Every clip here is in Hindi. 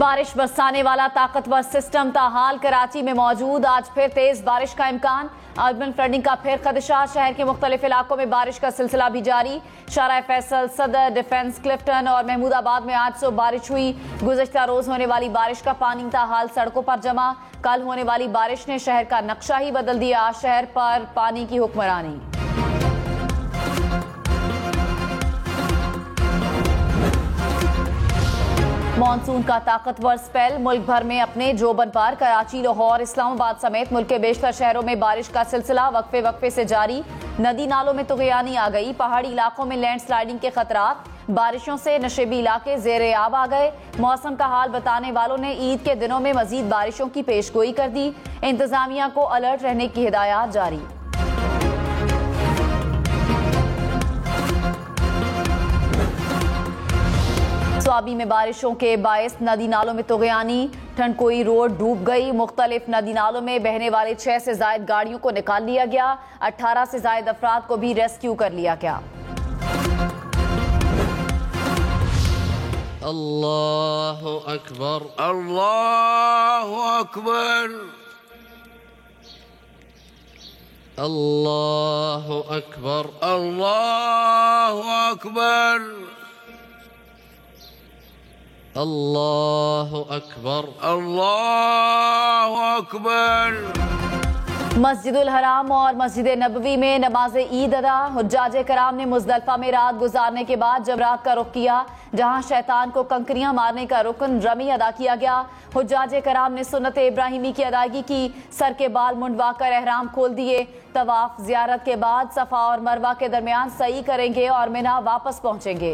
बारिश बरसाने वाला ताकतवर सिस्टम ताहाल कराची में मौजूद। आज फिर तेज बारिश का इम्कान। अर्बन फ्लडिंग का फिर खदशा। शहर के मुख्तलिफ इलाकों में बारिश का सिलसिला भी जारी। शारा फैसल, सदर, डिफेंस, क्लिफ्टन और महमूदाबाद में आज सुबह बारिश हुई। गुज़श्ता रोज होने वाली बारिश का पानी ताहाल सड़कों पर जमा। कल होने वाली बारिश ने शहर का नक्शा ही बदल दिया। शहर पर पानी की हुक्मरानी। मॉनसून का ताकतवर स्पेल। मुल्क भर में अपने जोबन पर कराची, लाहौर, इस्लामाबाद समेत मुल्क के बेशतर शहरों में बारिश का सिलसिला वक्फे वक्फे से जारी। नदी नालों में तुगयानी आ गई। पहाड़ी इलाकों में लैंडस्लाइडिंग के खतरात। बारिशों से नशेबी इलाके ज़ेरे आब आ गए। मौसम का हाल बताने वालों ने ईद के दिनों में मजीद बारिशों की पेशगोई कर दी। इंतजामिया को अलर्ट रहने की हिदायत जारी। स्वाबी में बारिशों के बायस नदी नालों में तुगयानी। ठंडकोई रोड डूब गई। मुख्तलिफ नदी नालों में बहने वाले 6 से ज्यादा गाड़ियों को निकाल लिया गया। 18 से ज्यादा अफराद को भी रेस्क्यू कर लिया गया। अल्लाहु अकबर, अल्लाहु अकबर, अल्लाहु अकबर, अल्लाहु अकबर, अल्लाहु अकबर, अल्लाहु अकबर। मस्जिदुल हराम और मस्जिद नबवी में नमाज ईद अदा। हुज्जाज कराम ने मुजदलफा में रात गुजारने के बाद जमरात का रुख किया, जहां शैतान को कंकरियां मारने का रुकन रमी अदा किया गया। हुज्जाज कराम ने सुन्नत इब्राहिमी की अदायगी की। सर के बाल मुंडवाकर एहराम खोल दिए। तवाफ जियारत के बाद सफा और मरवा के दरमियान सई करेंगे और मिना वापस पहुंचेंगे।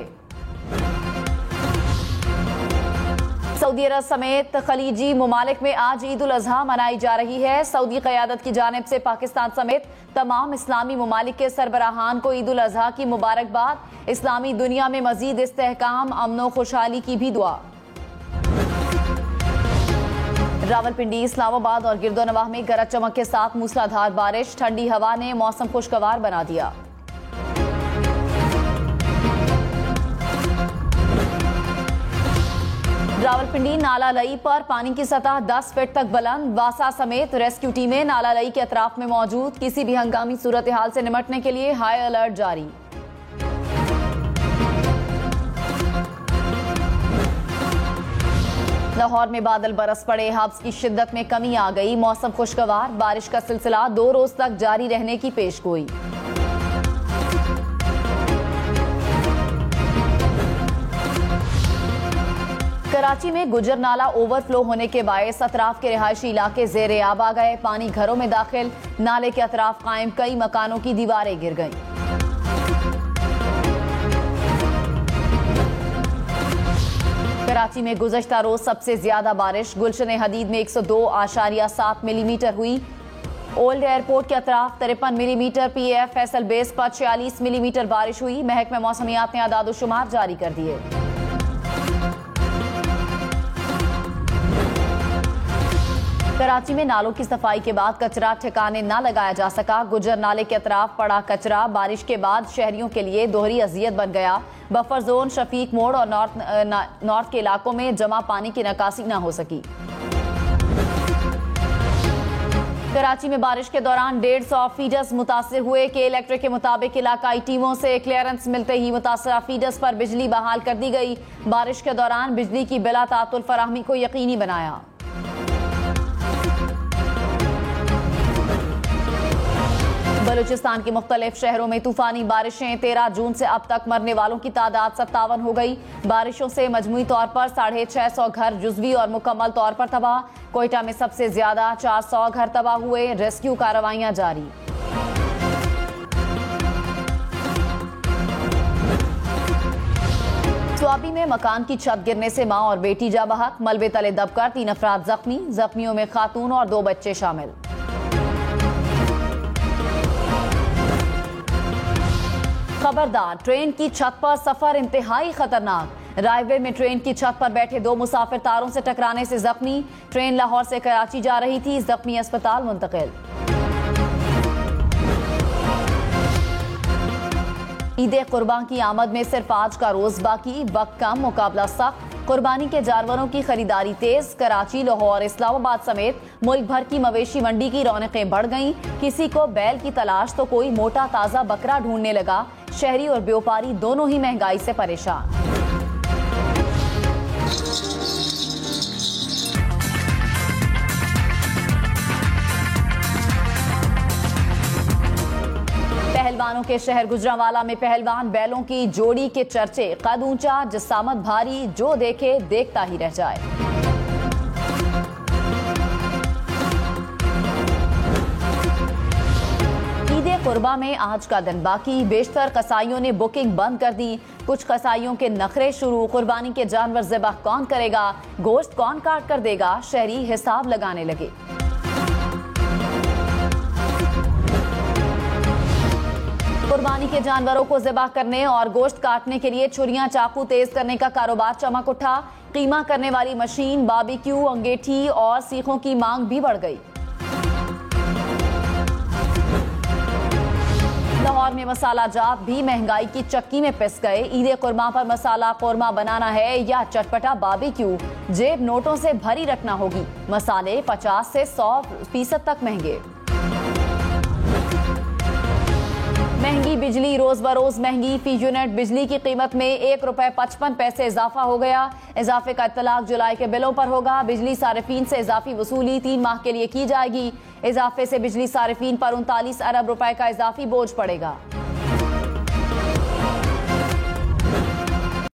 सऊदी अरब समेत खलीजी ममालिक में आज ईद उल अजहा मनाई जा रही है। सऊदी क़यादत की जानिब से पाकिस्तान समेत तमाम इस्लामी ममालिक के सरबराहान को ईद उल अजहा की मुबारकबाद। इस्लामी दुनिया में मजीद इस्तेहकाम, अमन व खुशहाली की भी दुआ। रावलपिंडी, इस्लामाबाद और गिरदोनवाह में गरज चमक के साथ मूसलाधार बारिश। ठंडी हवा ने मौसम खुशगवार बना दिया। रावलपिंडी नाला लई पर पानी की सतह 10 फीट तक बुलंद। वासा समेत रेस्क्यू टीमें नाला लई के अतराफ में मौजूद। किसी भी हंगामी सूरत हाल से निपटने के लिए हाई अलर्ट जारी। लाहौर में बादल बरस पड़े। हब्स की शिद्दत में कमी आ गई। मौसम खुशगवार। बारिश का सिलसिला 2 रोज तक जारी रहने की पेशगोई। कराची में गुजर नाला ओवरफ्लो होने के बायस अतराफ के रिहायशी इलाके ज़ेरे आब आ गए। पानी घरों में दाखिल। नाले के अतराफ कायम कई मकानों की दीवारें गिर गईं। कराची में गुज़श्ता रोज सबसे ज्यादा बारिश। गुलशन हदीद में 102.7 मिलीमीटर हुई। ओल्ड एयरपोर्ट के अतराफ 53 मिलीमीटर, PAF फैसल बेस पर 46 मिलीमीटर बारिश हुई। महकमा मौसमियात ने आदाद-ओ-शुमार जारी कर दिए। कराची में नालों की सफाई के बाद कचरा ठिकाने न लगाया जा सका। गुजर नाले के अतराफ पड़ा कचरा बारिश के बाद शहरियों के लिए दोहरी अजियत बन गया। बफर जोन, शफीक मोड़ और नॉर्थ के इलाकों में जमा पानी की निकासी न हो सकी। कराची में बारिश के दौरान 150 फीडर्स मुतासिर हुए। के इलेक्ट्रिक के मुताबिक इलाकाई टीमों से क्लियरेंस मिलते ही मुतासरा फीडर्स पर बिजली बहाल कर दी गई। बारिश के दौरान बिजली की बिला तातुल फराहमी को यकीनी बनाया। बलूचिस्तान के मुख्तलिफ शहरों में तूफानी बारिशें। 13 जून से अब तक मरने वालों की तादाद 57 हो गई। बारिशों से मजमूई तौर पर 650 घर जुज़वी और मुकम्मल तौर पर तबाह। कोयटा में सबसे ज्यादा 400 घर तबाह हुए। रेस्क्यू कार्रवाइयां जारी। स्वाबी में मकान की छत गिरने से मां और बेटी जा बहक। मलबे तले दबकर 3 अफराद जख्मी। जख्मियों में खातून और 2 बच्चे शामिल। खबरदार, ट्रेन की छत पर सफर इंतहाई खतरनाक। रायवे में ट्रेन की छत पर बैठे 2 मुसाफिर तारों से टकराने से जख्मी। ट्रेन लाहौर से कराची जा रही थी। जख्मी अस्पताल मुंतकिल। ईद कुर्बान की आमद में सिर्फ आज का रोज बाकी। वक्त कम, मुकाबला सख्त। कुर्बानी के जानवरों की खरीदारी तेज। कराची, लाहौर, इस्लामाबाद समेत मुल्क भर की मवेशी मंडी की रौनकें बढ़ गईं। किसी को बैल की तलाश तो कोई मोटा ताजा बकरा ढूंढने लगा। शहरी और व्यापारी दोनों ही महंगाई से परेशान। पहलवानों के शहर गुजरांवाला में पहलवान बैलों की जोड़ी के चर्चे। कद ऊंचा, जिस्सामत भारी, जो देखे देखता ही रह जाए। ईद कुर्बा में आज का दिन बाकी। बेशतर कसाईयों ने बुकिंग बंद कर दी। कुछ कसाईयों के नखरे शुरू। कुर्बानी के जानवर ज़िबह कौन करेगा, गोश्त कौन काट कर देगा, शहरी हिसाब लगाने लगे। कुर्बानी के जानवरों को ज़िबा करने और गोश्त काटने के लिए छुरियां चाकू तेज करने का कारोबार चमक उठा। कीमा करने वाली मशीन, बारबेक्यू, अंगेठी और सीखों की मांग भी बढ़ गई। लाहौर में मसाला जात भी महंगाई की चक्की में पिस गए। ईद कुर्मा पर मसाला कोरमा बनाना है या चटपटा बारबेक्यू, जेब नोटों से भरी रखना होगी। मसाले 50 से 100% तक महंगे। महंगी बिजली रोज बरोज महंगी। फी यूनिट बिजली की कीमत में ₹1.55 इजाफा हो गया। इजाफे का इत्तलाक जुलाई के बिलों पर होगा। बिजली सारिफीन से इजाफी वसूली 3 माह के लिए की जाएगी। इजाफे से बिजली सारिफीन पर 39 अरब रुपए का इजाफी बोझ पड़ेगा।